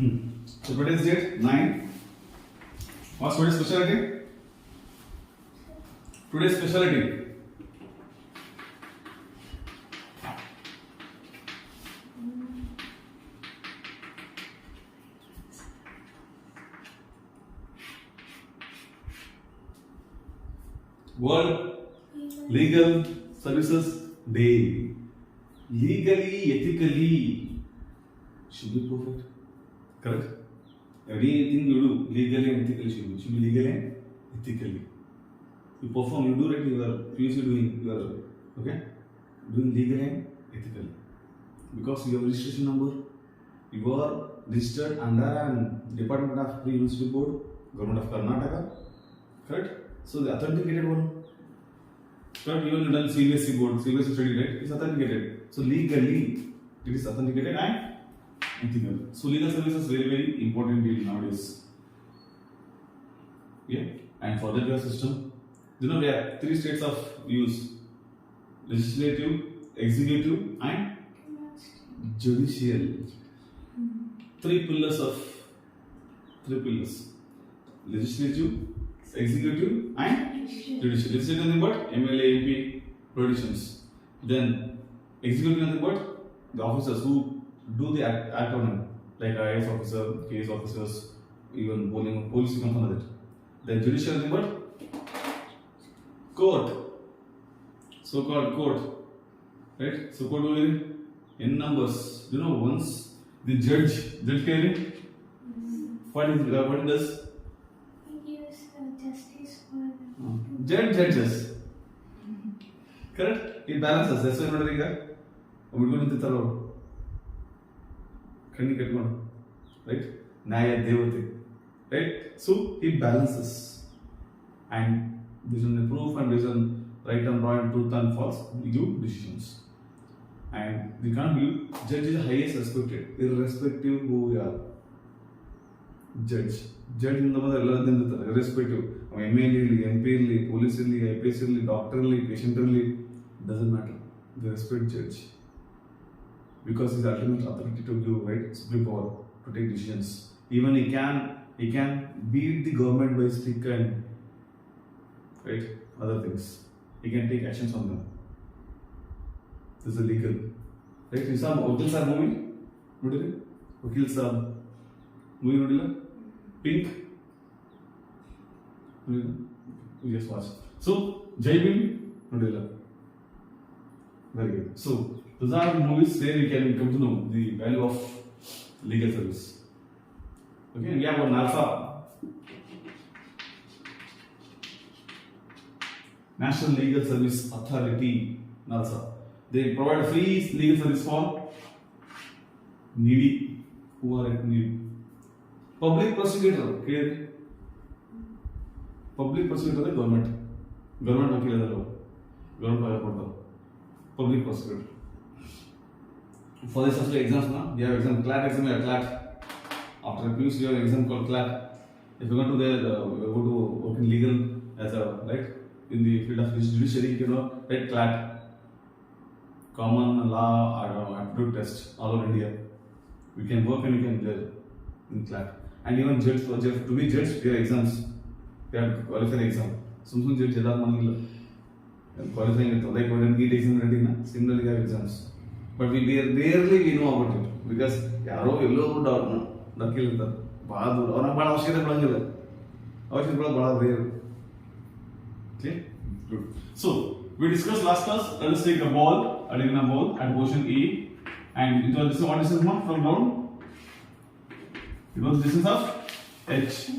So today's date 9. What's today's specialty? Today's specialty. World Legal Services Day. Legally, ethically, should be perfect. Correct? Everything you do, legally and ethically should be legally and ethically. You perform, you do it, you are previously doing, you are, okay? Doing legally and ethically. Because you have registration number, you are registered under Department of Pre-University Board, Government of Karnataka. Correct? So the authenticated one. But even done CBSE board, CBSE study, right? It's authenticated. So legally, it is authenticated and ethical. So legal service is very, very important deal nowadays. Yeah. And for the system, you know, there are 3 states of use: legislative, executive, and judicial. 3 pillars. Legislative, executive, and judicial. Legislative nothing but MLA, MP, politicians. Then executive nothing but the officers who do the act on them, like IAS officer, KS officers, even police come from that. Then judicial nothing but court, so-called court, right? So court will be in numbers. You know, once the judge came, what it does? Judges. Correct? It balances. That's why I'm not doing that. I'm going to tell you. Right? Naya Devate. Right? So it balances. And based on the proof and based on right and wrong, truth and false, we give decisions. And we can't give judge is the highest respected, irrespective who we are. Judge in the mother, irrespective. MLA, MP, police, IPS, doctor, patient, doesn't matter. They respect judge because he's the ultimate authority to give right supreme power to take decisions. Even he can beat the government by stick and right other things. He can take actions on them. This is legal. Right? You saw Vakil Sir movie? Nodili? Vakil Sir movie nodila? Pink. Yes, watch. So, Jai Bhim, Nodila. Very good. So, those are movies where we can come to know the value of legal service. Okay, we have one NALSA, National Legal Service Authority, NALSA. They provide free legal service for needy, who are at need. Public prosecutor, clear? Public prosecutor is government wakil adalo, government file public prosecutor. For this actually exams, na, you have exam, CLAT exam, you have CLAT. After PUC, you have exam called CLAT. If you go to there, go to work in legal as a right in the field of judiciary, you know, right, CLAT, common law aptitude test all over India. We can work and we can there in CLAT. And even judge to be judge, there are exams. They have to qualify the exam. Some judge jada manila. Qualifying it like when NEET exam ready na. Similarly, have exams. But we barely we know about it because yaro yellow doubt na nakil ta. Bahad और हम बड़ा आवश्यकता पढ़ेंगे बड़ा rare. Okay, good. So we discussed last class. Let us take a ball, a ball at position A, and this is what distance from ground. It was the distance of h.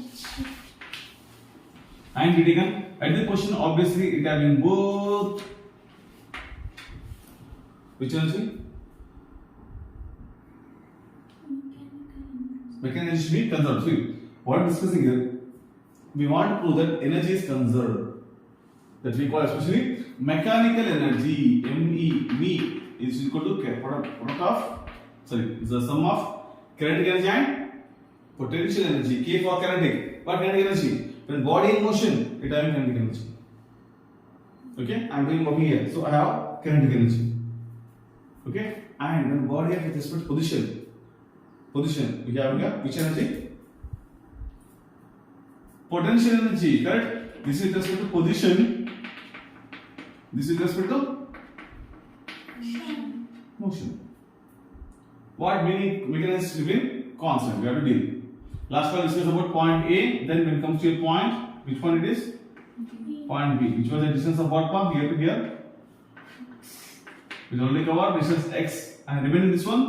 And we taken at this position, obviously it has been both. Which energy? Mechanical energy should be conserved. See, what we are discussing here, we want to prove that energy is conserved. That we call especially mechanical energy. Me is equal to product of, it's the sum of kinetic energy and potential energy. K for kinetic. What kinetic energy? When body in motion, it has kinetic energy. Okay, I am doing working here, so I have kinetic energy. Okay, and when body at with respect to position, position. We have here which energy? Potential energy, correct? This is with respect to position. This is with respect to motion. What mechanism remain constant? We have to deal. Last one discussed about point A. Then when it comes to a point, which point it is? B. Point B. Which was the distance of what from here to here? We only cover distance x and remaining this one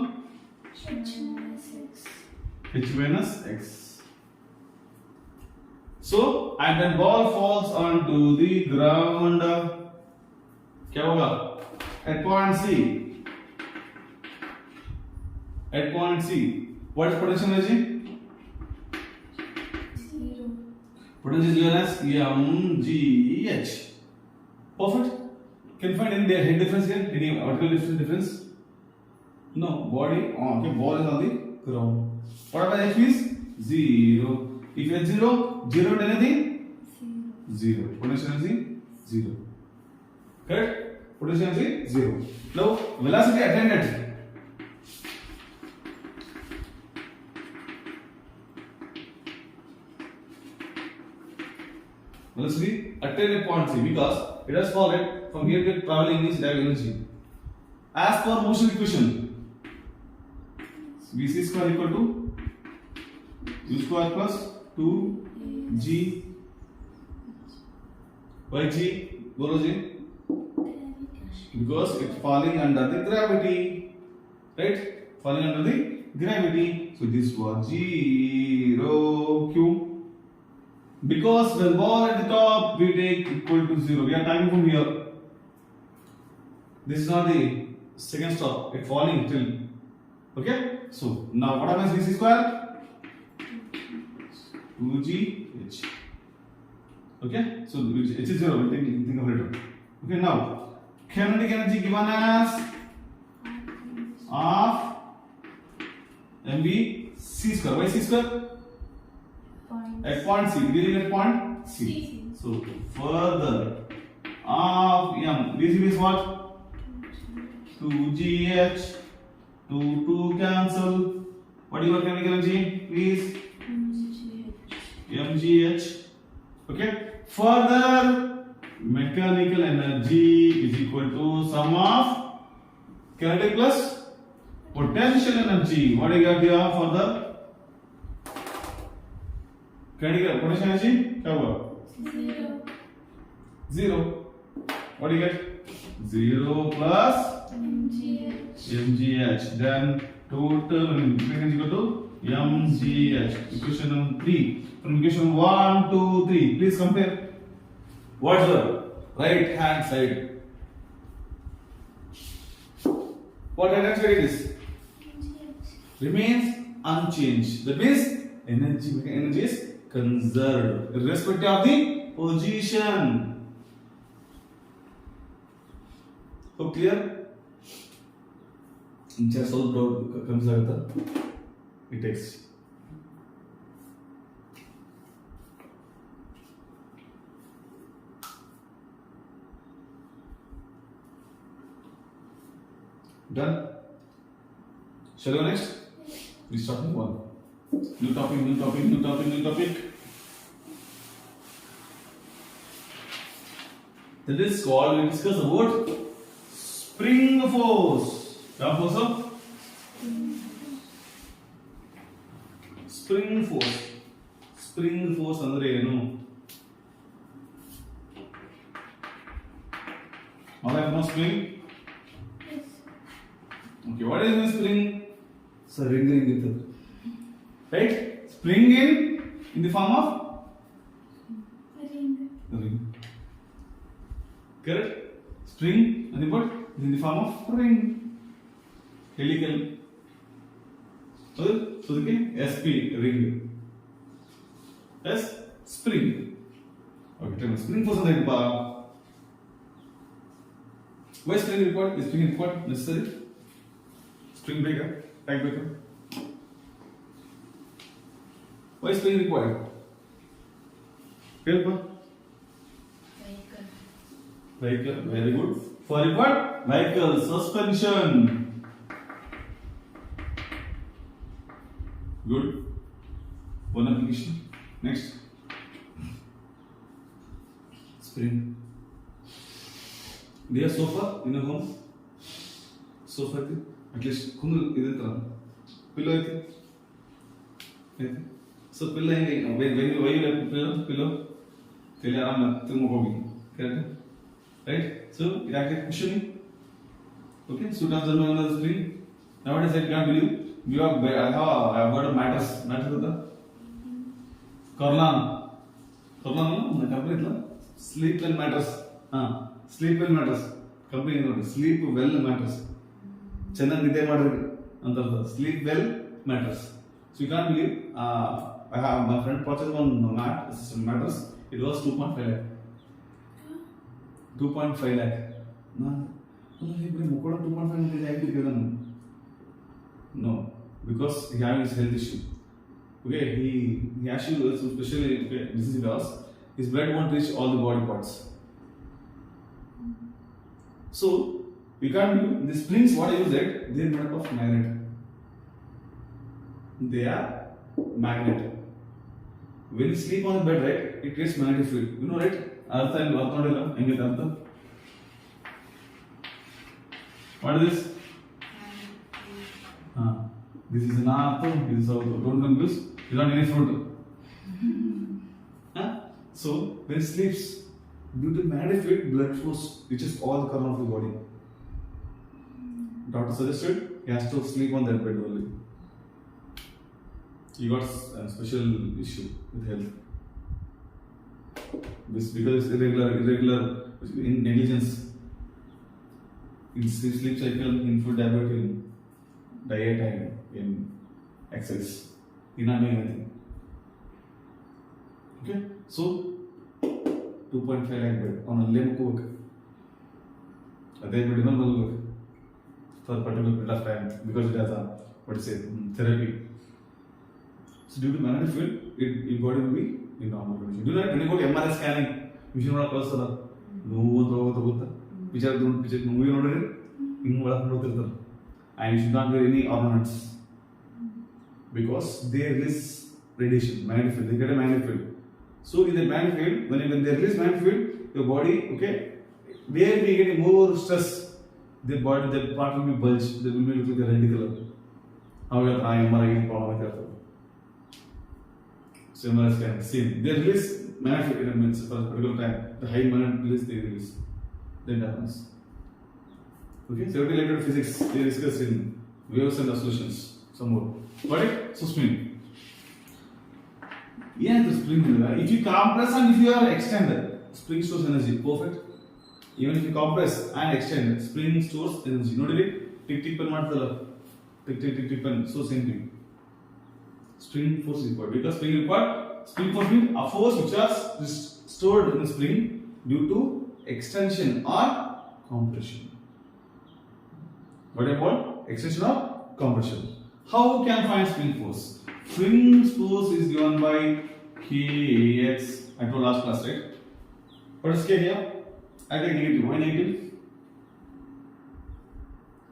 H minus X. h minus x. So and then ball falls onto the ground. क्या होगा? At point C. At point C. What is potential energy? 0. Potential is given as mgh. Perfect. Can you find any head difference here? Any vertical difference? No. Body. Okay. Ball is on the ground. What about h means? 0. If h 0, 0 and anything? 0. Potential energy 0. Correct? Potential energy 0. Now velocity attained. Velocity attained at point C because it has fallen from here to traveling means it has energy. As per motion equation, Vc square equal to u square plus 2g by g. Bolo ji. Because it's falling under the gravity, right? Falling under the gravity. So this was 0 q. Because when ball at the top we take equal to 0. We are timing from here. This is not the second stop. It's falling till. Okay. So now what happens? Vc square 2gh. Okay. So h is 0. We'll think of later. Okay. Now kinetic energy given as of mv c square. Why c square? At point C, dealing at point C. So further of m, this is what? 2gh, 2 cancel. What is your kinetic energy? Please. mgh. Okay. Further, mechanical energy is equal to sum of kinetic plus potential energy. What do you got here further? Kinetic potential energy क्या हुआ? 0. What do you get? 0 plus mgh. Then total energy equal to mgh. Equation number 3. From equation 1, 2, 3. Please compare. What's the right hand side? What right hand side it is? Remains unchanged. That means energy is conserved irrespective of the position. So clear? Just so broad comes like it takes. Done? Shall we go next? We start with one. New topic. That is called, we discuss about spring force. What force of? Spring force. Spring force andre ಏನು? All have no spring? Okay, what is the spring? So ring it. Right? Spring in the form of ring. Correct? Spring and what? In the form of ring. Helical. So okay, SP ring. Yes, spring. Okay, tell me spring force and why spring required? Is spring required necessary? Spring breaker, tank breaker. Why is spring required? Help. Vehicle, very good. For what? Vehicle suspension. Good. One application. Next. Spring. Do you have sofa in your home? Sofa at least kundu iditra. Pillow so pillow when you have pillow tell aram thumogobi. Correct? Right? So it actually cushioning. Okay, so does the know the spring. Nowadays I can't believe you have I have got a mattress. Mattress with the Corlan the company sleep well mattress. Sleep well mattress. Company sleep well mattress. Chenna nide madri anta sleep well mattress. So you can't believe I have my friend purchased one mattress. It was 2.5 lakh. 2.5 lakh. No, because he has his health issue. Okay, he actually some special disease because his blood won't reach all the body parts. So we can't do the springs. What I use it? They are made up of magnet. They are magnet. When you sleep on the bed, right, it creates magnetic field. You know, right? Artha and Artha and Artha. What is this? This is an apple, this is also. Don't confuse. It's not any fruit. So when it sleeps, due to magnetic field, blood flows reaches all the corner of the body. Doctor suggested he has to sleep on that bed only. He got a special issue with health. Because it's irregular in negligence. In sleep cycle, in food habit, in diet, and in exercise. He's not doing anything. Okay? So, 2.5 lakh bed on a limb work. They will work for a particular period of time because it has a, therapy. So, due to magnetic field, your body will be in normal condition. Do you know when you go to MRI scanning, you should not close the picture movie and you should not wear any ornaments because they release radiation, magnetic field. They get a magnetic field. So in the magnetic field, when they release magnetic field, your body, okay, where we get more stress, the body, the part will be bulged. They will be looking like a red color. How we are trying MRI problem like that. So MRI scan, same. They release magnetic field for a particular time. The high magnetic release, they release. Then it happens. Okay, so related to physics, they discuss in waves and oscillations. Some more. Got it? So spring. Yeah, the spring. If you compress and if you are extended, spring stores energy. Perfect. Even if you compress and extend, spring stores energy. Notice it? Tick tick pen matala. Tick tick tick tick pen. So same thing. Spring force is required because spring required. Spring force means a force which is stored in the spring due to extension or compression. What about extension or compression? How we can find spring force? Spring force is given by Kx. I told last class, right? What is K here? I take negative. Why negative?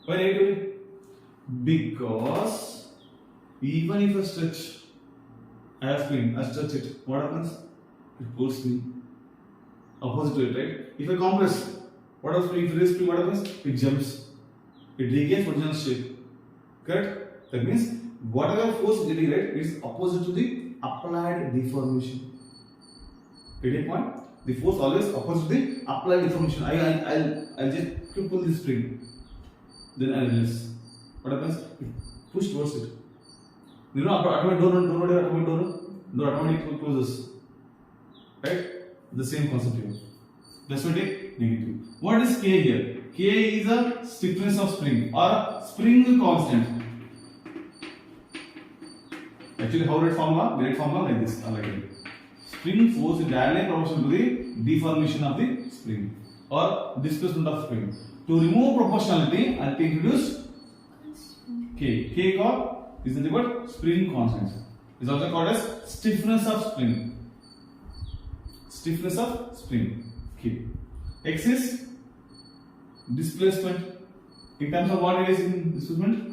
Why negative? Because even if I stretch, I have spring, I stretch it. What happens? It pulls me. Opposite to it, right? If I compress, what happens? If it is spring, what happens? It jumps. It regains original shape. Correct? That means whatever force is getting, right, is opposite to the applied deformation. Getting point? The force always opposite to the applied deformation. I'll just pull this spring. Then I'll release. What happens? It push towards it. You know, automatic door automatically closes. Right? The same concept here. Plus we take negative. What is K here? K is a stiffness of spring or spring constant. Actually, how write formula? Direct formula like this. Like it. Spring force is diagonally proportional to the deformation of the spring or displacement of spring. To remove proportionality, I will introduce K. K is the word spring constant. It is also called as stiffness of spring. Stiffness of spring. K. X is displacement. In terms of what it is in displacement?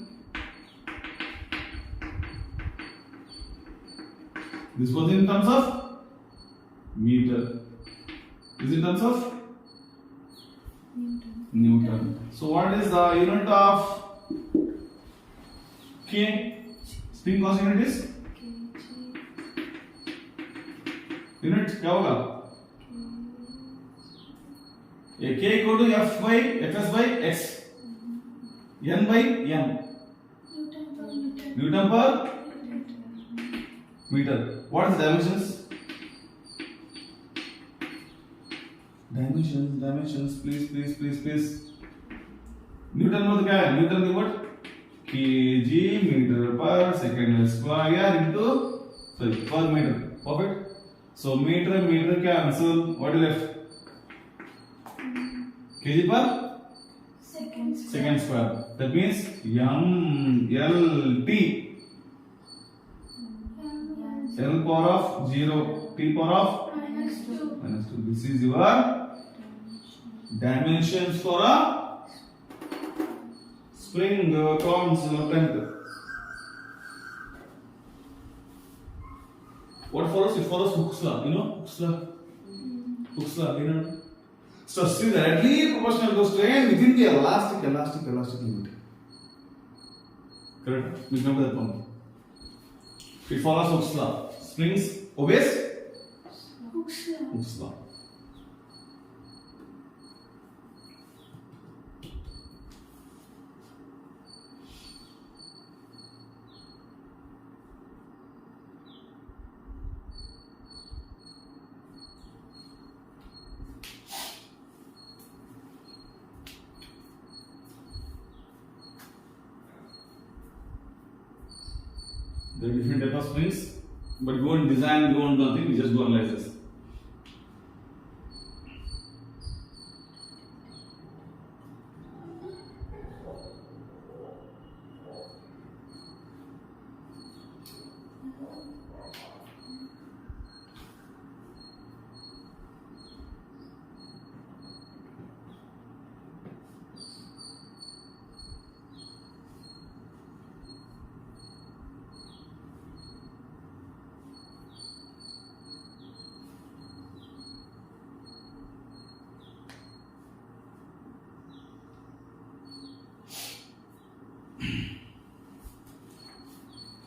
This was in terms of meter. This is in terms of Newton. So what is the unit of K? Spring constant unit is unit क्या होगा? ये K equal to F by Fs by x, N by M, Newton per meter. What is dimensions? Dimensions, please. Newton मतलब क्या है? Newton की what? kg meter per second square into per meter. Perfect. So meter क्या answer? What is left? kg per second square. That means mlt. L power of 0, t power of -2. This is your dimensions for a spring cones length. What follows? It follows Hooke's law. You know Hooke's law. You know. So still directly proportional to strain within the elastic limit. Correct? Remember that point. It follows Hooke's law. Springs obeys Hooke's law. There are different type of springs, but you won't design, you won't do nothing, you just do analysis.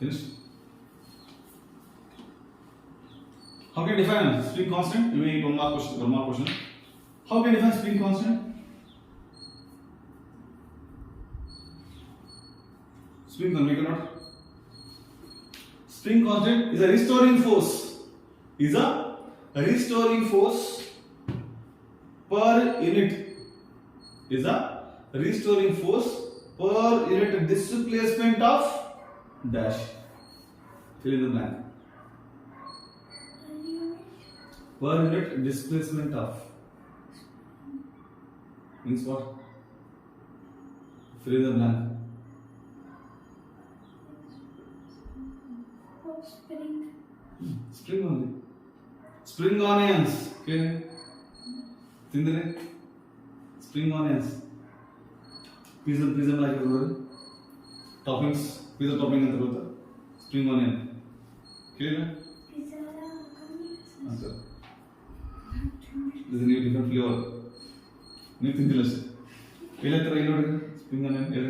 Finished? How can you define spring constant? You may one more question. How can you define spring constant? Spring constant, we cannot. Spring constant is a restoring force. Is a restoring force per unit. Is a restoring force per unit displacement of dash. Fill in the blank. Per unit displacement of means what? Fill in the blank. Spring only. Spring onions. Okay. Think spring onions. Prism like toppings. Pizza topping ಅಂತ ಗೊತ್ತಾ? Spring onion. Clear? Answer. This is a new different flavor. ನೀವು ತಿಂತಿಲ್ಲ ಅಷ್ಟೇ. ಎಲ್ಲ ತರ ಇಲ್ಲಿ ನೋಡಿ spring onion.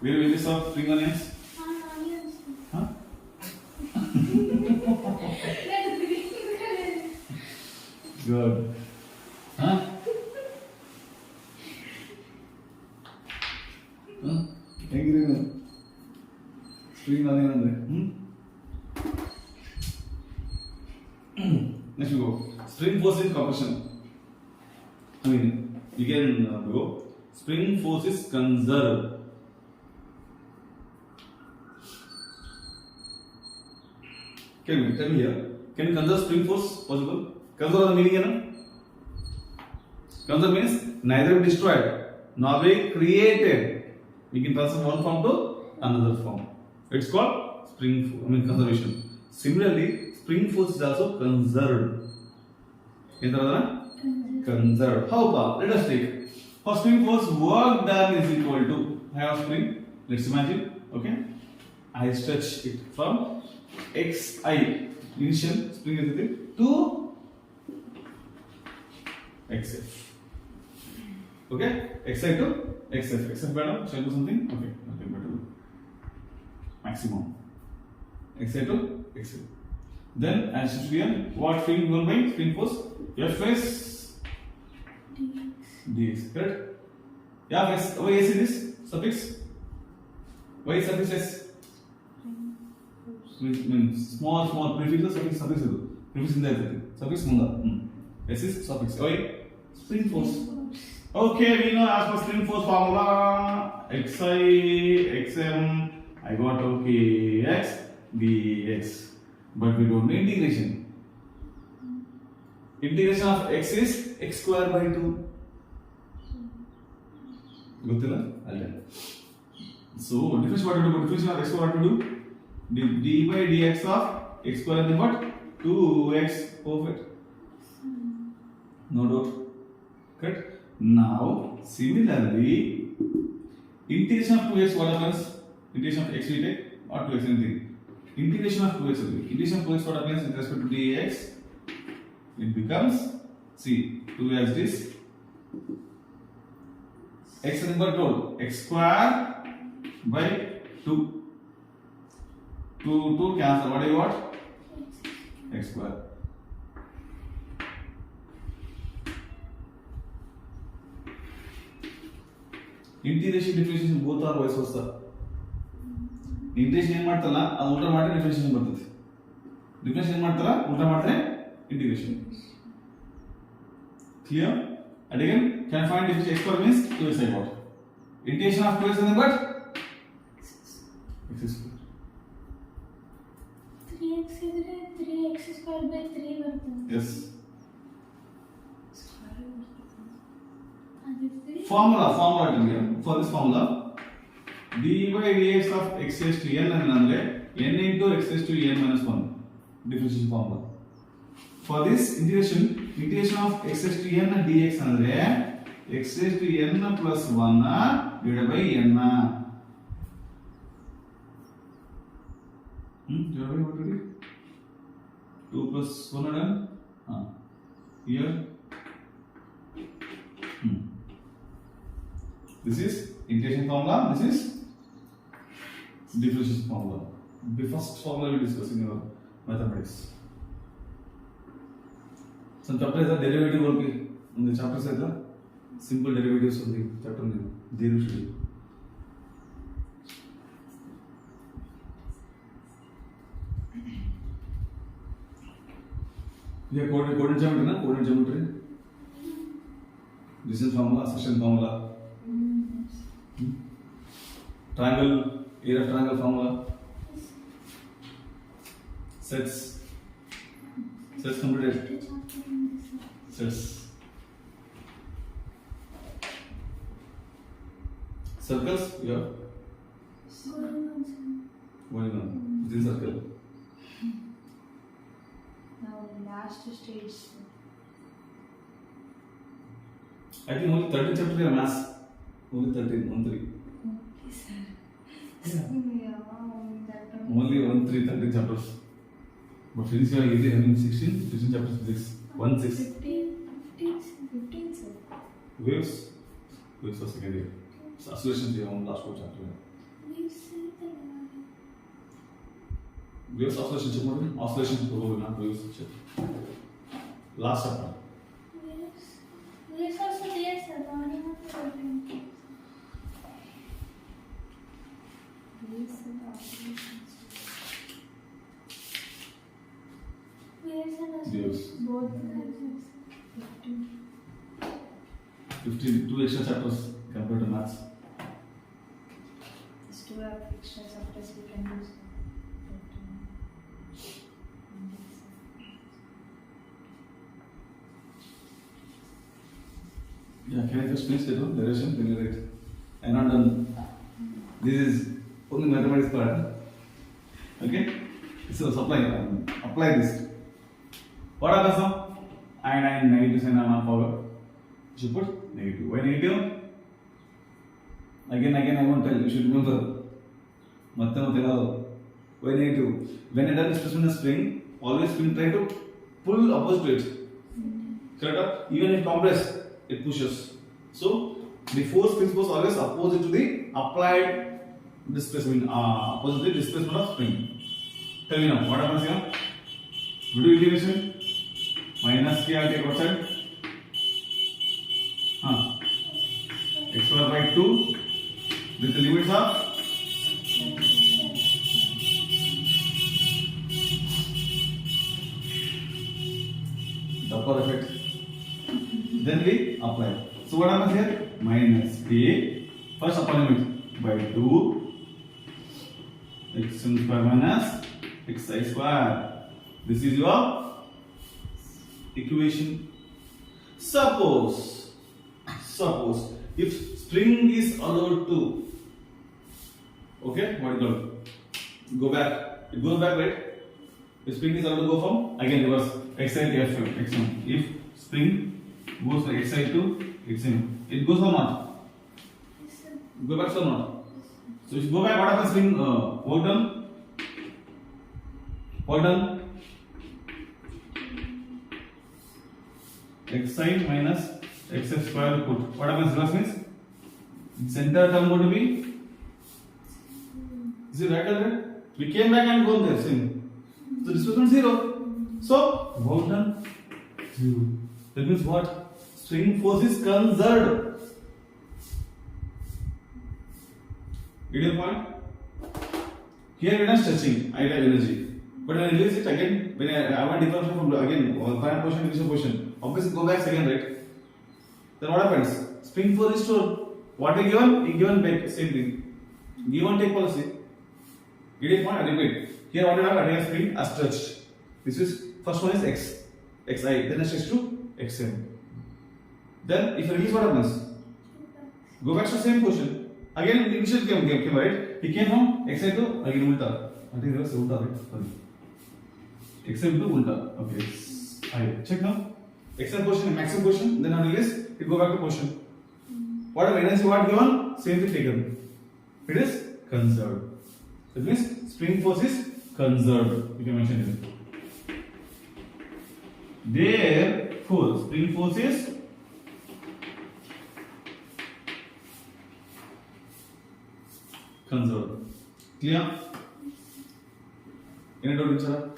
Where will you saw spring onions? Huh? Good. Huh? ಹೆಂಗಿರಿ spring onion ಅಂದ್ರೆ next we go spring force in compression. I mean you can go spring force is conserved. Tell me here, can you conserve spring force? Possible? Conserve the meaning ಏನು? Conserve means neither destroyed nor be created. We can transfer one form to another form. It's called spring conservation. Similarly, spring force is also conserved. Conserved. How about? Let us take. For spring force, work done is equal to. I have spring. Let's imagine. Okay. I stretch it from xi initial spring is to xf. Okay, xi to xf better. Shall I do something? Okay, better. Maximum xi to xf. Then as here, what spring given by spring force? Fs dx. Correct? Yeah, why is this suffix? Why is suffix s? Means small prefix suffix idu. Prefix in there. Suffix munda. S is suffix. Why? Spring force. Okay, we know as per spring force formula xi xm. I got okay x dx. But we don't know integration. Integration of x is x square by 2. Gottilla? So, difference what to do? Difference of x square what to do? D by dx of x square is what? 2x. Perfect. No doubt. Correct? Now, similarly, integration of 2x what happens? Integration of x we take or 2x anything? Integration of 2x will be. Integration of 2x what happens with respect to dx? It becomes, see, 2 as this. X is control. X square by 2. 2 cancel. What do you want? X square. Integration differentiation both are vice versa. Integration ಏನು ಮಾಡ್ತಲ್ಲ ಅದು ಉಲ್ಟಾ ಮಾಡಿದ್ರೆ differentiation ಬರ್ತದೆ. Differentiation ಏನು ಮಾಡ್ತಲ್ಲ ಉಲ್ಟಾ ಮಾಡಿದ್ರೆ integration. Clear? And again, can I find if x square means 2x I got. Integration of 2x is nothing but x square. 3x ಇದ್ರೆ 3x square by 3 ಬರ್ತದೆ. Yes. Formula for this formula d by dx of x raised to n ಅಂದ್ರೆ n into x raised to n minus 1 differentiation formula. For this integration of x raised to n dx ಅಂದ್ರೆ x raised to n plus 1 divided by n. Divided by what will be? 2 plus 1 and here. This is integration formula. This is differentiation formula. The first formula we discuss in your mathematics. Some chapters are derivative only. In the chapters are simple derivatives only. Chapter name. Derivative. Yeah, coordinate geometry na? Coordinate geometry. Distance formula, section formula. Triangle, area of triangle formula. Sets completed. Sets. Circles, yeah. Going on. Within circle. Now last stage. I think only 13 chapters are maths. Only 13, 1 3. Okay, sir. Yeah. That Only 1 3 13 chapters. But since you are easily having 16 chapters physics. 1 6. 15, sir. Waves for second year. So oscillations you have on last 4 chapter. Waves oscillation chapter. Oscillations probably not waves chapter. Last chapter. Waves also there, sir. Body not problem. Waves and oscillations. Waves and oscillations. Both are 15 2 extra chapters compared to maths. These two are extra chapters we can use. Yeah, can I just finish the derivation? Then you write. I'm not done. This is only mathematics part. Okay? So apply this. What happens now? Iodine negative sign on forward. You should put negative. Why negative? Again I won't tell. You should remember. Y negative. When a displacement is spring, always spring try to pull opposite to it. Correct? Even if compress, it pushes. So the force spring force always opposite to the applied displacement, opposite to the displacement of spring. Tell me now, what happens here? We do integration. Minus k I'll take outside. X square by 2 with the limits of Doppler effect. Then we apply. So what happens here? Minus k first upper limit by 2 x square minus xi square. This is your equation. Suppose if spring is allowed to, okay, what do you call it? Go back. It goes back, right? If spring is allowed to go from, again reverse, xi to x1. If spring goes from xi to xm, it goes or not? Go back or not? So if you go back, what happens? Spring work done. Work done. xi minus xf square put. What happens? Reverse means center term going to be. Is it right or right? We came back and gone there. Same. So displacement 0. So work done 0. That means what? String force is conserved. Get your point? Here we are not stretching idle energy. But when I release it again, when I have a difference from again final position, initial position, obviously go back again, right? Then what happens? Spring force is stored. What we given? We given back, same thing. Give and take policy. Get your point? I repeat. Here what we have a spring as stretched. This is first one is x, xi, then I stretch to xm. Then if you release, what happens? Go back to the same position. Again initial came right? He came from xi to again ulta. I think that's ulta, right? Sorry. xm to ulta. Okay. I check now. Xm position, maximum position, then I release, it go back to position. Whatever energy what given, same thing taken. It is conserved. That means spring force is conserved. You can mention it. Therefore, spring force is conserved. Clear? Any doubt, Richard?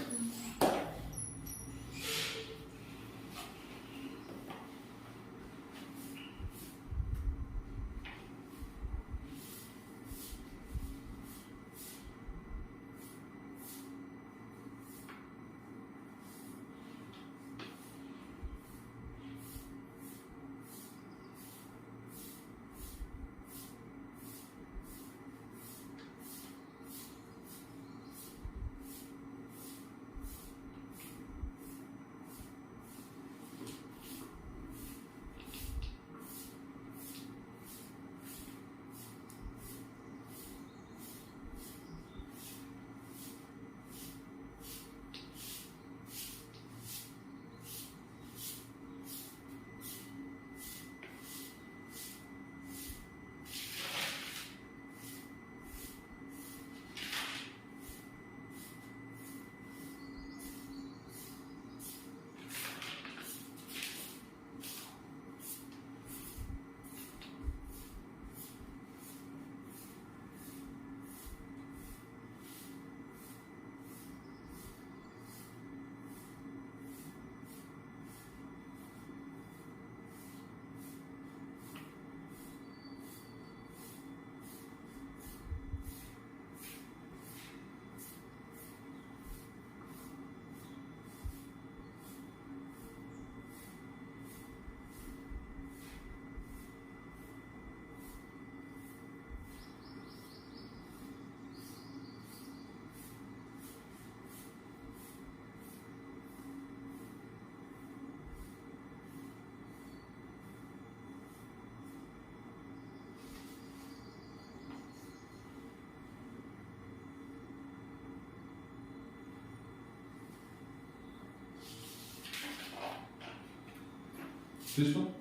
This one?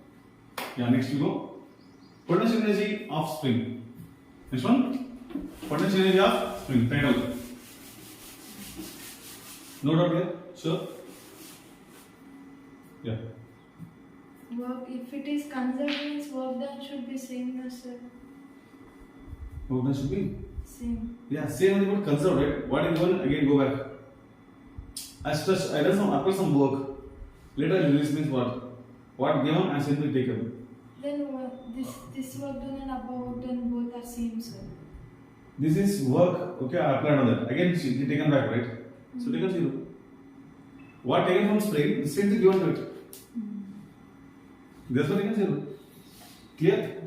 Yeah, next we go. Potential energy of spring. Next one? Potential energy of spring. Find out. No doubt here? Sure? Yeah. Work, if it is conserved means work done should be same as What that should be? same. Yeah, same only but conserved, right? What is one? Again, go back. I stress, I done some, apply some work. Later, release means what? What given and simply taken. Then this work done and above work done both are same, sir. This is work, okay, I applied on that. Again, she taken back, right? So, taken 0. What taken from spring, the same thing given to it. That's what taken 0. Clear?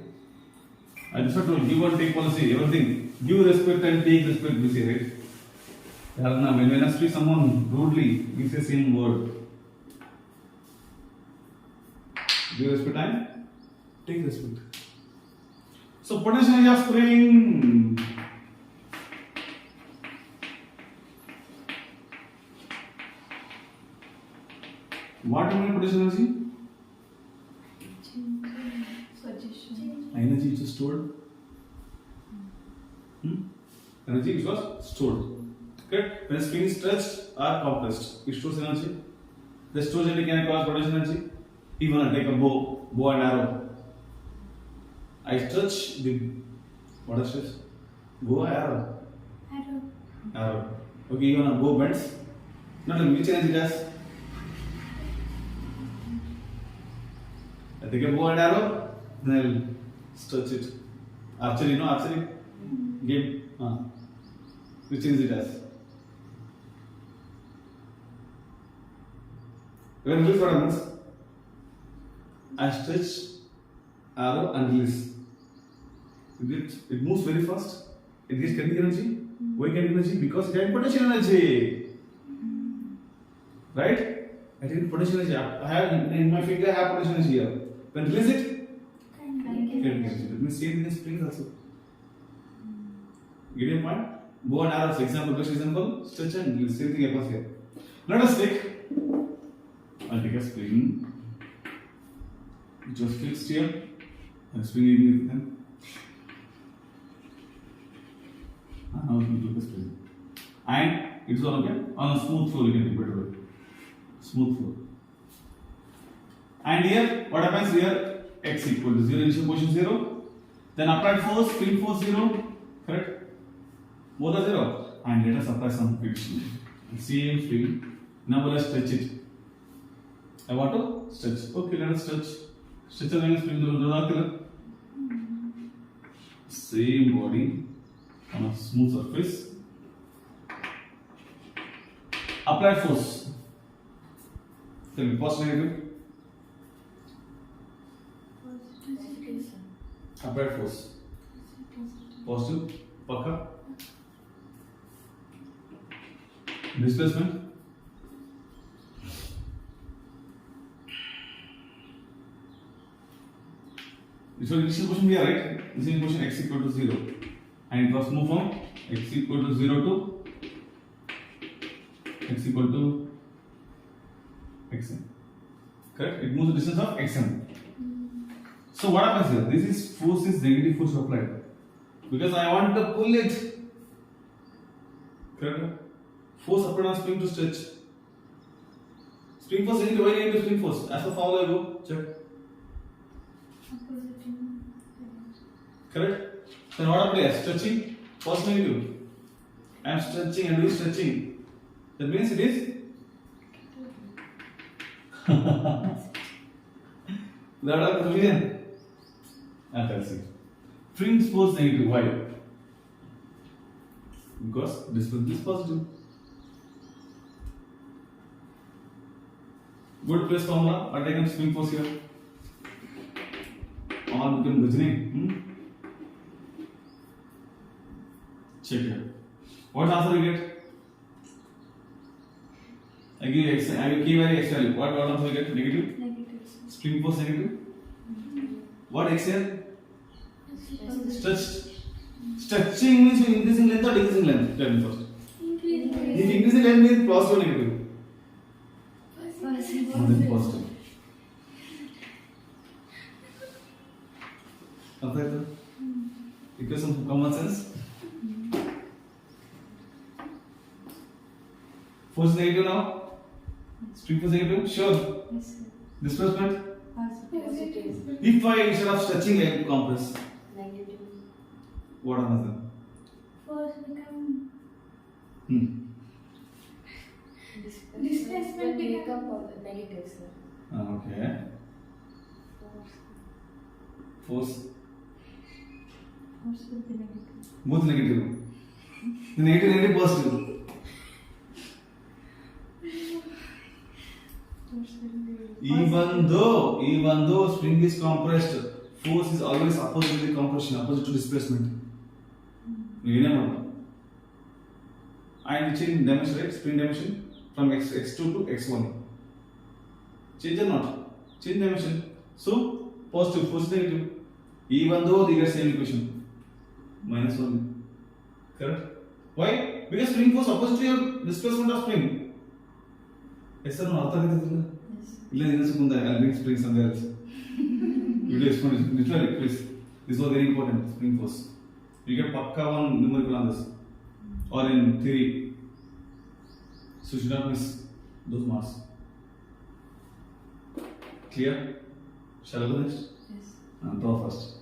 I just have to give and take policy, everything. Give respect and take respect, we say, right? When I speak someone rudely, we say same word. Give respect and take respect. So, potential energy of spring. What do you mean potential energy? Suggestion. Energy which is stored. Energy which was stored. Okay? When spring is stretched or compressed, it stores energy. The storage energy can cause potential energy. Even I take a bow and arrow. I stretch the what is stretch? Bow or arrow? Arrow. Okay, even a bow bends. Not a which energy does. I take a bow and arrow, then I'll stretch it. Archery, you know archery? Game. Which energy does? When release what happens? I stretch arrow and release. It moves very fast. It gets kinetic energy. Why kinetic energy? Because it has potential energy. Right? I take potential energy. I have in my finger. I have potential energy here. When release it, kinetic energy. That means same thing in springs also. Get your point? Bow and arrow, for example, best example, stretch and release. Same thing happens here. Let us take. I'll take a spring which was fixed here and spring in them. Now we can take a spring. And it's on a smooth floor, you can take better way. Smooth floor. And here, what happens here? X equal to 0, initial position 0. Then applied force, spring force 0. Correct? Both are 0. And let us apply some friction. Same spring. Now let us stretch it. I want to stretch. Okay, let us stretch. Stretch again, spring same body on a smooth surface. Apply force. Tell me, positive, negative? Applied force. Positive. Pakka. Displacement. So initial position here, right? Initial position x equal to 0, and it was moved from x equal to 0 to x equal to xm. Correct? It moves the distance of xm. So what happens here? This is force is negative force applied because I want to pull it. Correct? Force applied on spring to stretch. Spring force negative. Why negative spring force? As per formula, I go check. Correct? Then what happened here? Stretching, first negative. I am stretching and re-stretching. That means it is that are confusion. That's it. Spring force negative. Why? Because displacement is positive. Good place formula. What I can spring force here? All become Gajani. Check here. What answer you get? I give x. I give value x value. What answer you get? Negative. Negative. Spring force negative. What x here? Stretched. Stretching means increasing length or decreasing length? Tell me first. If increasing length means positive or negative? Positive. After because of common sense. Force is negative now. Spring force negative. Sure. Yes, sir. Displacement. Positive. If I instead of stretching I compress, Negative. what happens then? Force become Displacement will become negative, sir. Okay. Force. Force will be negative. Both negative. The negative positive. Force will be Even though spring is compressed, force is always opposite to the compression, opposite to displacement. You know. And change dimension, right? Spring dimension from x2 to x1. Change or not? Change dimension. So positive, force is negative. Even though they get same equation. -1. Correct? Why? Because spring force opposite to your displacement of spring. Yes sir, no, yes. I'll bring spring somewhere else. Video explanation. Literally, please. This was very important. Spring force. You get pakka one numerical on this. Or in theory. So you should not miss those marks. Clear? Shall I go next? Yes. Prof first.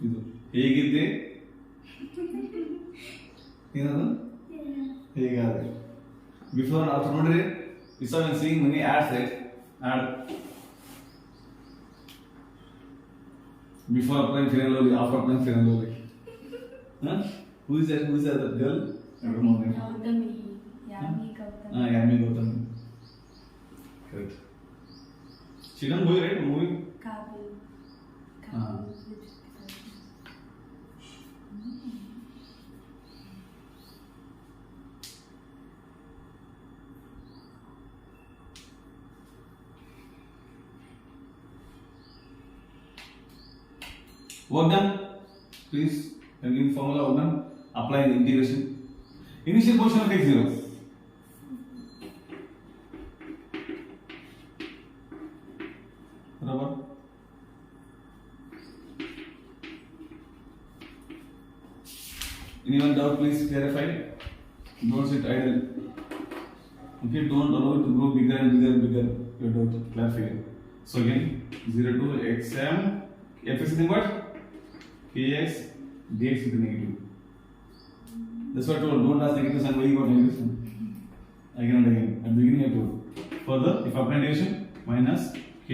ಇದು ಹೇಗಿದ್ದೆ ಏನದು ಹೇಗಾದ್ರೆ before after ನೋಡ್ರಿ is are seeing many ads right ad before applying Fair Lovely after applying Fair Lovely who is that girl I don't know name Gautami. Yami Gautami. Yami Gautami correct she done movie right movie Kabil. Ah. Work done. Please, can you give formula work done? Apply the integration. Initial portion of x0. Rubber. Anyone doubt? Please clarify. Don't sit idle. Okay, don't allow it to grow bigger and bigger and bigger. Your doubt. Clarify. So again, 0 to xm. F is nothing but kx dx is negative. That's what I told. Don't ask negative sign why you got negative sign. Again and again. At the beginning I told. Further, if apply integration, minus k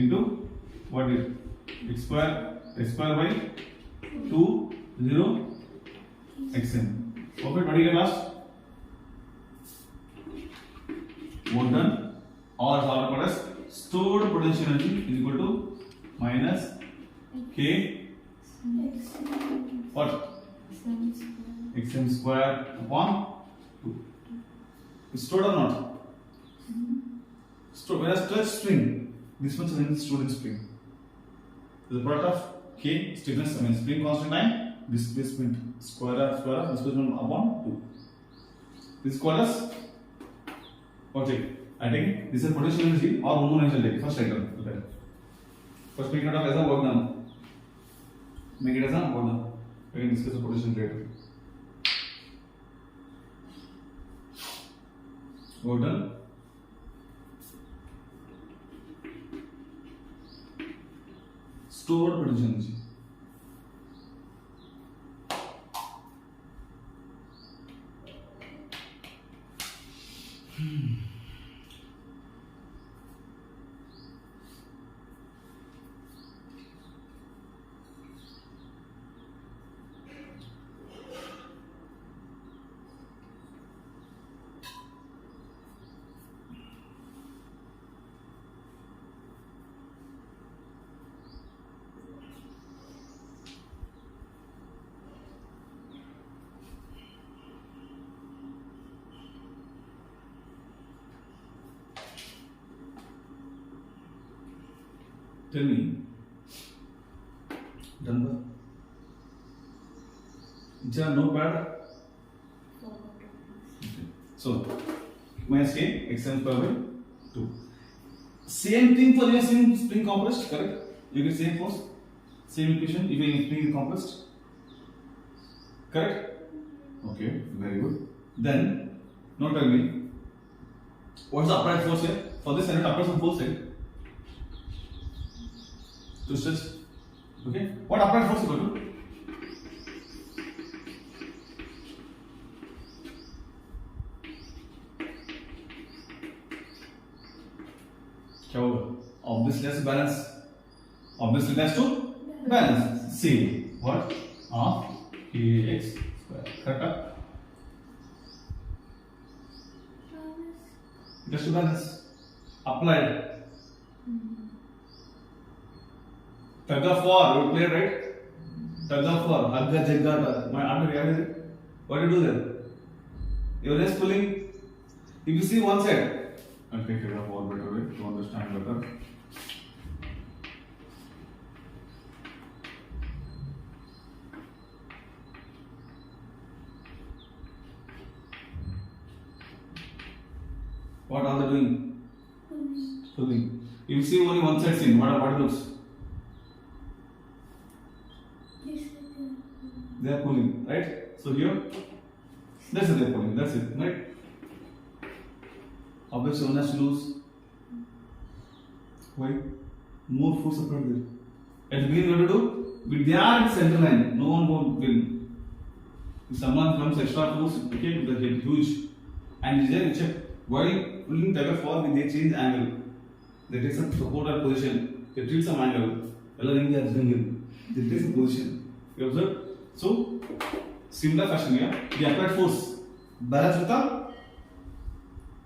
into what is x square by 2 0 xn. Okay, what do you get last? Work done. Or solve called as stored potential energy is equal to minus k what xm square upon 2. It's stored or not? Stored. Whereas stretch string, this much is stored in spring. The product of k stiffness, I mean spring constant time, displacement square of displacement upon 2. This is called as okay. I take this is potential energy or one energy take. First I take. First make it of as a work done. Make it as a work done. We can discuss the potential later. Work done. Stored potential energy. Tell me. Done the. Is no pad? Okay. So minus k xm square by 2. Same thing for your spring compressed, correct? You get same force, same equation if your spring is compressed, correct? Okay, very good. Then now tell me, what's the upright force here? For this I need to apply some force here to stretch. Okay, what upright force you got to? क्या होगा? Obviously has to balance. Obviously it has to balance. See what? Half kx square. Correct? It has to balance. Applied. Tug of war. You play right? Tug of war. Agga jagga. My under reality. What do you do there? You're just pulling. If you see one side. I'll take it up all better way to understand better. What are they doing? Pulling. If you see only one side scene, what it looks? They are pulling, right? So here, that's it, they are pulling, that's it, right? Obviously, one has to lose. Why? More force applied there. At the beginning, what to do? With their center line, no one will win. If someone comes extra force, okay, they get huge. And then you check while pulling tug of war, they change angle. They take some supported position. They treat some angle. They take some position. You observe? So, similar fashion here. The applied force balance with the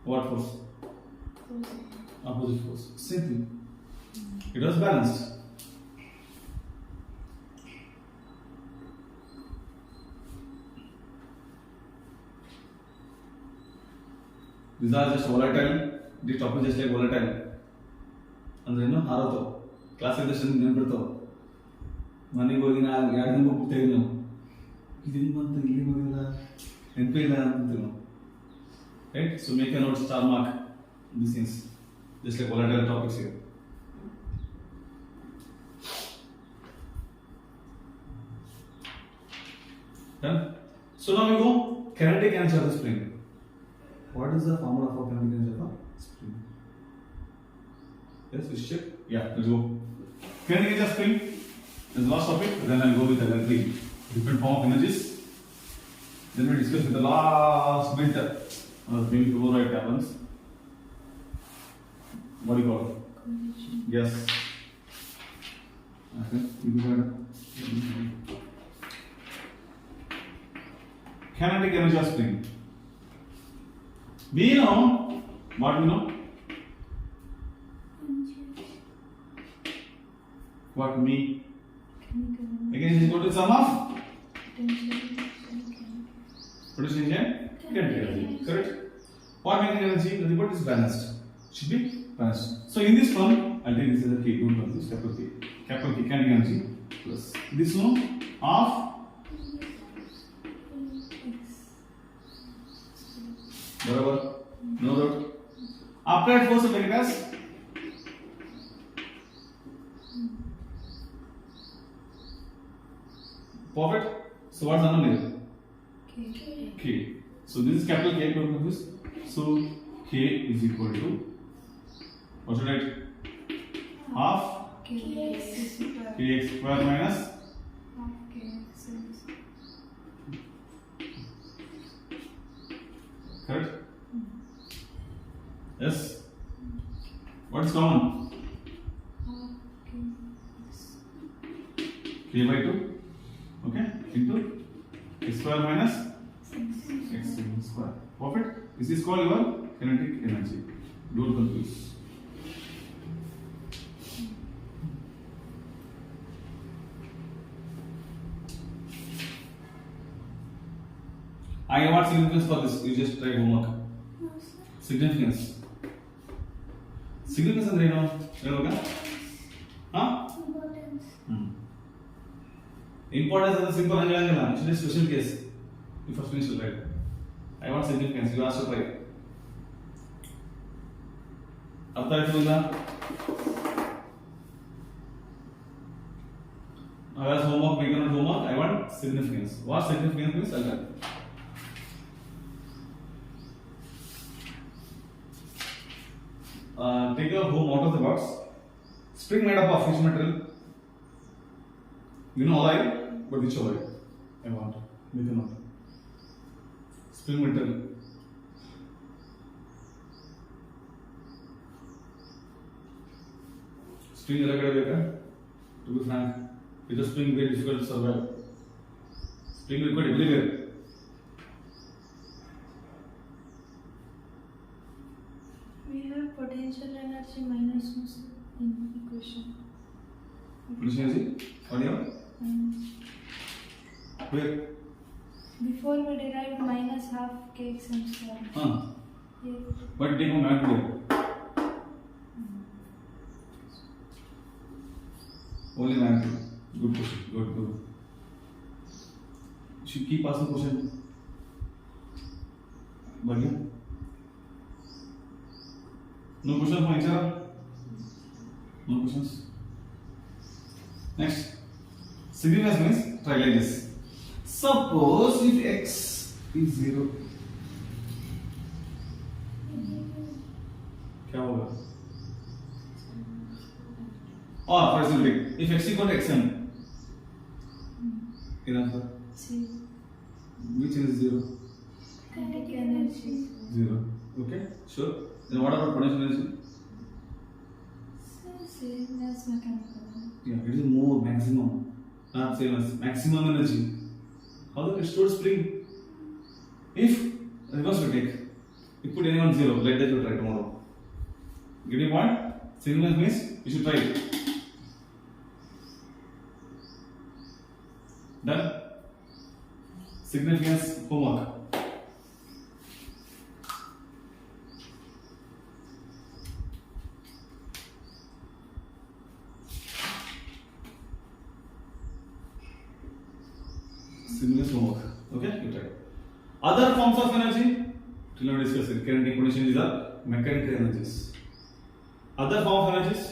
what force? Opposite force. Same thing. It was balanced. These are just volatile. The topic is just like volatile. And then Haruto. Class education Nemperto. Money going on, Yadam book tail. He didn't want the Limula and pay them. Right? So make a note star mark these things. Just like volatile topics here. Done? So now we go kinetic energy of the spring. What is the formula for kinetic energy of a spring? Yes, we check. Yeah, let's go. Kinetic energy of spring is the last topic. Then I'll go with the different form of energies. Then we discuss with the last bit. Being to right happens. What do you call it? Yes. Okay. Kinetic energy of spring. We know what we know. What me? Again, is equal to sum of potential and kinetic energy. Correct? What kinetic energy? Nothing but is balanced. Should be balanced. So in this one, I'll take this as a K. Don't confuse capital K. Capital K kinetic energy plus this one half. Whatever. No doubt. Applied force of Vegas. Perfect. So what's the number here? K. So this is capital K. Don't confuse. So K is equal to what should I write? Half kx square minus correct? Yes. What is common? K by 2. Okay. Into x square minus x square. Perfect. This is called your kinetic energy. Don't confuse. I want significance for this. You just try homework. Significance. Significance ಅಂದ್ರೆ ಏನು? ಹೇಳುವಾಗ? ಹಾ? Importance ಅಂದ್ರೆ simple ಆಗಿ ಹೇಳಂಗಿಲ್ಲ. It is special case. You first finish right. I want significance. You ask to try. ಅರ್ಥ ಆಯ್ತು ಇಲ್ಲ? Now as homework, we cannot homework. I want significance. What significance means? I'll tell you. Take your home out of the box. Spring made up of which material? You know alloy, but which alloy? I want. We cannot. Spring material. Spring ಎಲ್ಲ ಕಡೆ ಬೇಕಾ? To be frank, with the spring very difficult to survive. Spring required everywhere. We have potential energy minus in equation. Potential energy? What do you have? Minus. Where? Before we derived minus half kx and square. Here. But take one math here. Only math. Good question. Good. You should keep asking question. बढ़िया. No questions from HR? No questions. Next. Significance means try like this. Suppose if x is 0, क्या होगा? Or for example, if x equal to xm, enough. See. Which is 0? Kinetic energy. 0. Okay, sure. Then what about potential energy? Same as mechanical. Yeah, it is more maximum. Not same as maximum energy. How do we store spring? If reverse we take, you put anyone 0, let that you try tomorrow. Get your point? Significance means you should try it. Done? Significance homework. Significance homework. Okay, you try. Other forms of energy, till now discuss it. Kinetic, potential, these are mechanical energies. Other form of energies.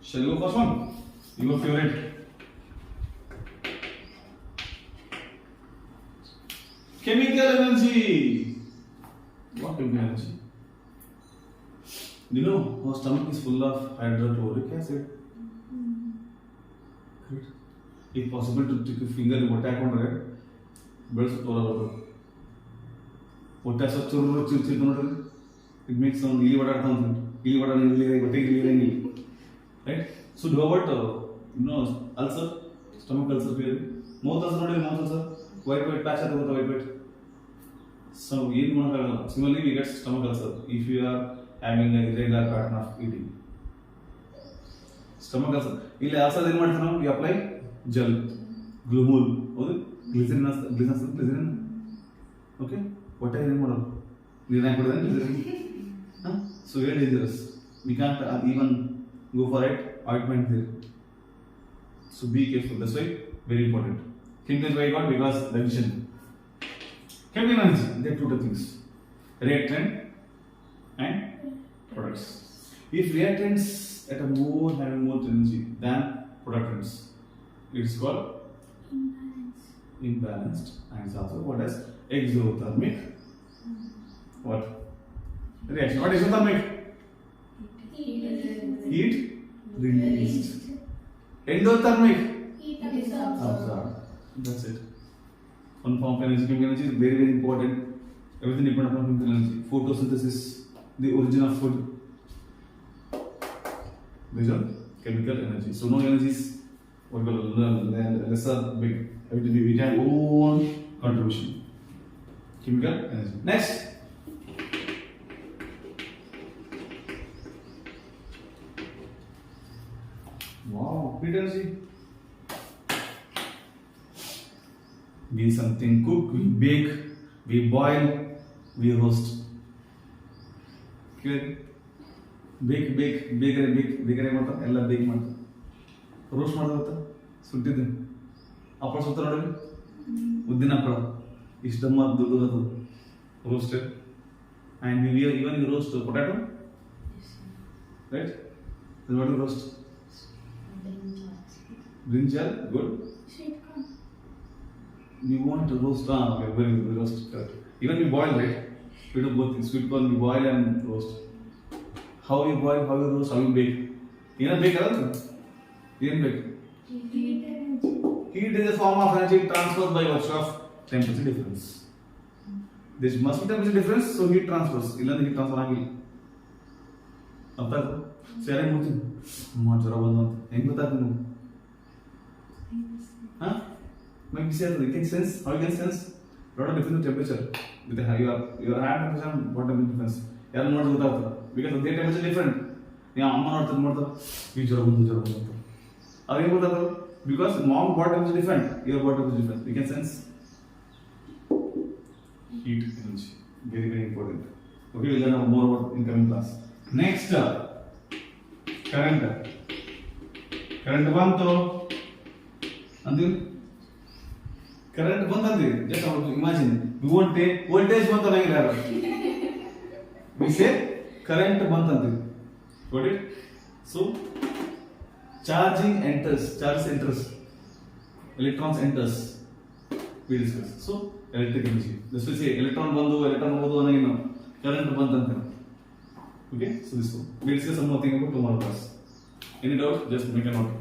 Shall we go first one? Your favorite. Chemical energy. What chemical energy? You know, our stomach is full of hydrochloric acid. Correct. If possible, to take your finger and attack on it, blood supply. What is such a it makes some right? So do about ulcer, stomach ulcer, mouth ulcer, white patch at the white. So similarly we get stomach ulcer if you are having a irregular pattern of eating. Stomach ulcer. ಇಲ್ಲಿ ulcer ಏನು ಮಾಡ್ತೀವಿ ನಾವು? You apply gel, glumul, ಹೌದು? Glycerin. Okay? What are you ಮಾಡೋದು? ನೀರು ಹಾಕ್ಬಿಡೋದು glycerin. So very dangerous. We can't even go for it. Ointment there. So be careful. That's why very important. Chemical why I got because revision. Chemical energy. There are two things: reactant and products. If reactants at a more having more energy than productants, it's called imbalanced. And it's also what is exothermic. What reaction? What is exothermic? Heat released. Endothermic. Heat absorbed. That's it. One form of energy. Chemical energy is very, very important. Everything depends upon chemical energy. Photosynthesis, the origin of food. These are chemical energy. So no energy is what we call lesser, big. Everything we have own contribution. Chemical energy. Next. Wow, heat energy. We something cook, we bake, we boil, we roast. Clear? ಬೇಕರೆ ಮಾಡ್ತಾರೆ ಎಲ್ಲ ಬೇಕ್ ಮಾಡ್ತಾರೆ roast ಮಾಡೋದು ಸುಟ್ಟಿದ್ದೀನಿ ಹಪ್ಪಳ ಸುತ್ತ ನೋಡಿ ಉದ್ದಿನ ಹಪ್ಪಳ ಇಷ್ಟು ದಮ್ಮ ದುಡ್ಡು ಅದು roasted And even you roast potato, right? Then what do you roast? Brinjal, good. Sweet corn. We want to roast. Okay, very good. We roast. Correct. Even we boil, right? We do both things. Sweet corn we boil and roast. How you boil, how you roast, how you bake. You know bake, right? You can bake. Heat energy. Heat is a form of energy transferred by virtue of temperature difference. There must be temperature difference, so heat transfers. Illandi heat transfer ಆಗಿಲ್ಲ. ಅರ್ಥ ಆಯ್ತು? ಸರಿ ಮುಗಿತು. ಜ್ವರ ಬಂತು ಅಂತ. ಹೆಂಗ್ ಗೊತ್ತಾಗ್ತದೆ ನಿಮ್ಗೆ? Huh? Maybe say you can sense. How you can sense? Lot of difference in temperature. With the your hand temperature and body temperature difference. ಯಾರು ನೋಡಿದ್ರೆ ಗೊತ್ತಾಗ್ತದೆ. Because their temperature different. ನೀವು ಅಮ್ಮ ನೋಡ್ತಾರೆ ಈ ಜ್ವರ ಬಂತು ಅಂತ. ಅದು ಹೆಂಗ್ ಗೊತ್ತಾಗ್ತದೆ? Because mom body temperature different. Your body temperature different. You can sense. Heat energy. Very, very important. Okay, we'll learn more about in coming class. Next, current. Current bantu. Until current bantu. Just imagine. We won't take voltage bantu like we say current bantu. Got it? So, charging enters. Charge enters. Electrons enters. We discuss. So, electric energy. This will say electron bandu, electron hodu anagino current bantu. Okay, so this one. We discuss some more thing about tomorrow class. Any doubt? Just make a note.